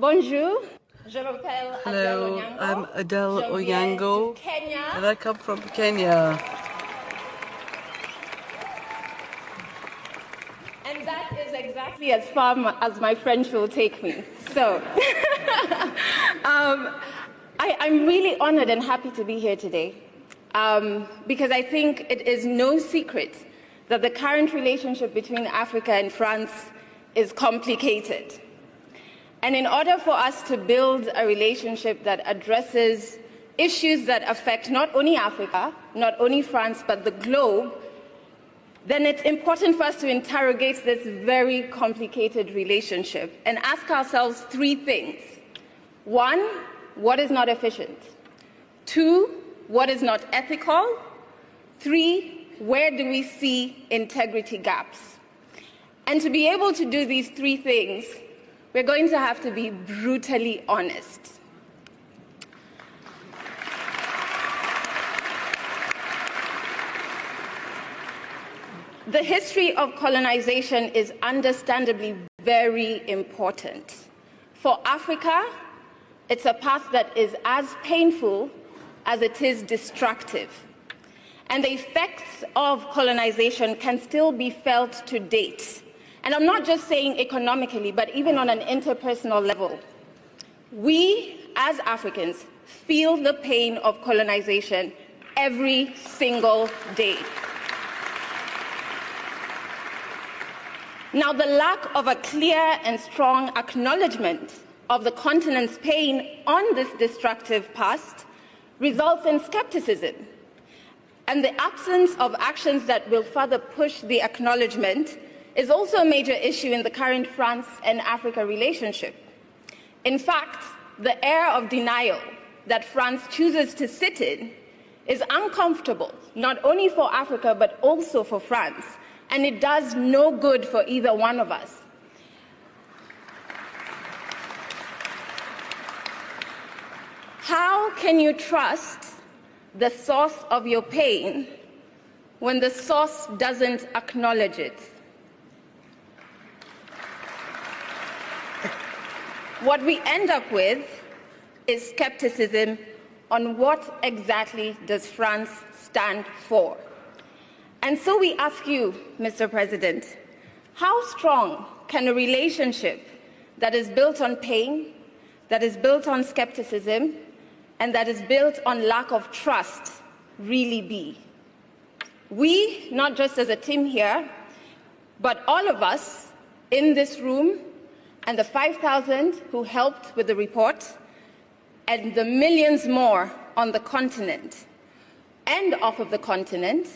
Bonjour, je m'appelle Adele Hello, Onyango. I'm Adele Je viens Onyango, du Kenya. and I come from Kenya. And that is exactly as far as my French will take me. So, I'm really honored and happy to be here today because I think it is no secret that the current relationship between Africa and France is complicated. And in order for us to build a relationship that addresses issues that affect not only Africa, not only France, but the globe, then it's important for us to interrogate this very complicated relationship and ask ourselves three things. One, what is not efficient? Two, what is not ethical? Three, where do we see integrity gaps? And to be able to do these three things, we're going to have to be brutally honest. The history of colonization is understandably very important. For Africa, it's a path that is as painful as it is destructive. And the effects of colonization can still be felt to date. And I'm not just saying economically, but even on an interpersonal level. We, as Africans, feel the pain of colonization every single day. Now, the lack of a clear and strong acknowledgement of the continent's pain on this destructive past results in skepticism. And the absence of actions that will further push the acknowledgement is also a major issue in the current France and Africa relationship. In fact, the air of denial that France chooses to sit in is uncomfortable, not only for Africa, but also for France, and it does no good for either one of us. How can you trust the source of your pain when the source doesn't acknowledge it? What we end up with is skepticism on what exactly does France stand for. And so we ask you, Mr. President, how strong can a relationship that is built on pain, that is built on skepticism, and that is built on lack of trust really be? We, not just as a team here, but all of us in this room, and the 5,000 who helped with the report, and the millions more on the continent and off of the continent,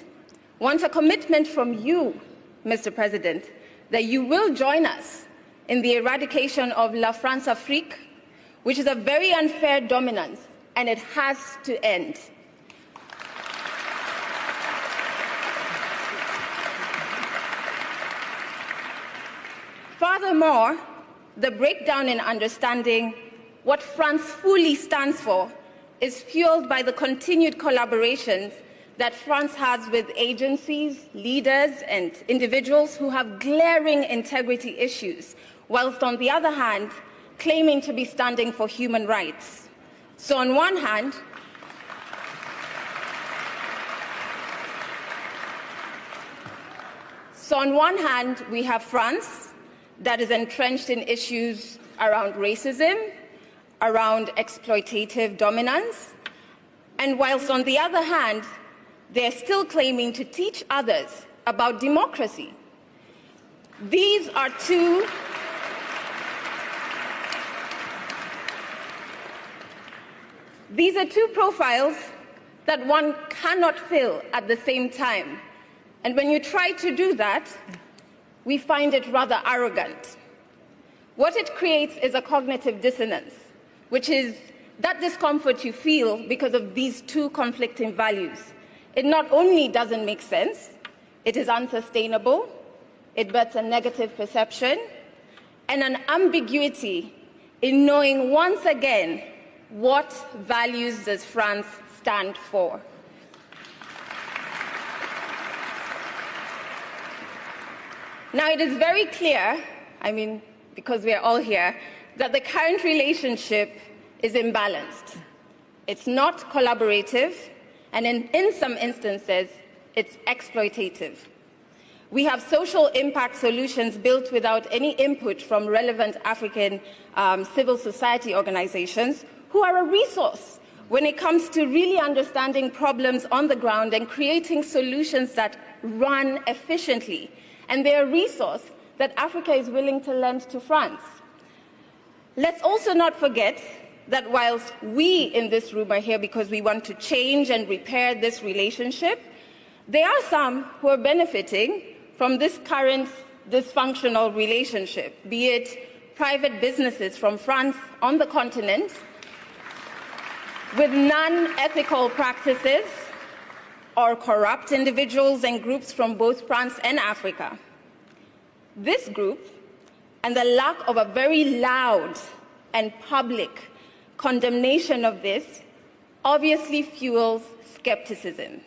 want a commitment from you, Mr. President, that you will join us in the eradication of La France Afrique, which is a very unfair dominance, and it has to end. Furthermore, the breakdown in understanding what France fully stands for is fueled by the continued collaborations that France has with agencies, leaders, and individuals who have glaring integrity issues, whilst on the other hand, claiming to be standing for human rights. So on one hand, we have France, that is entrenched in issues around racism, around exploitative dominance, and whilst on the other hand, they're still claiming to teach others about democracy. These are two profiles that one cannot fill at the same time. And when you try to do that, we find it rather arrogant. What it creates is a cognitive dissonance, which is that discomfort you feel because of these two conflicting values. It not only doesn't make sense, it is unsustainable, it births a negative perception, and an ambiguity in knowing once again what values does France stand for. Now, it is very clear, because we are all here, that the current relationship is imbalanced. It's not collaborative, and in some instances, it's exploitative. We have social impact solutions built without any input from relevant African civil society organizations who are a resource when it comes to really understanding problems on the ground and creating solutions that run efficiently. And they're a resource that Africa is willing to lend to France. Let's also not forget that whilst we in this room are here because we want to change and repair this relationship, there are some who are benefiting from this current dysfunctional relationship, be it private businesses from France on the continent with non-ethical practices, or corrupt individuals and groups from both France and Africa. This group, and the lack of a very loud and public condemnation of this, obviously fuels skepticism.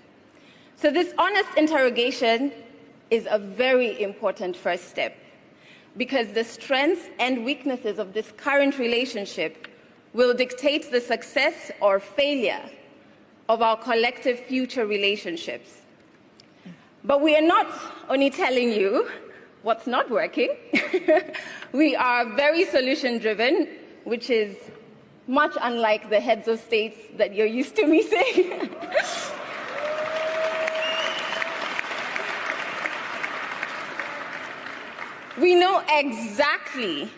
So this honest interrogation is a very important first step, because the strengths and weaknesses of this current relationship will dictate the success or failure of our collective future relationships. But we are not only telling you what's not working. We are very solution-driven, which is much unlike the heads of states that you're used to me saying. We know exactly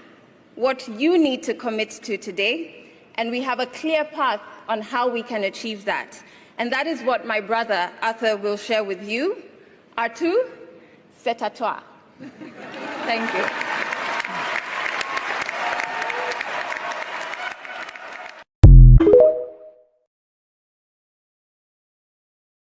what you need to commit to today, and we have a clear path on how we can achieve that. And that is what my brother Arthur will share with you. Arthur, c'est à toi. Thank you.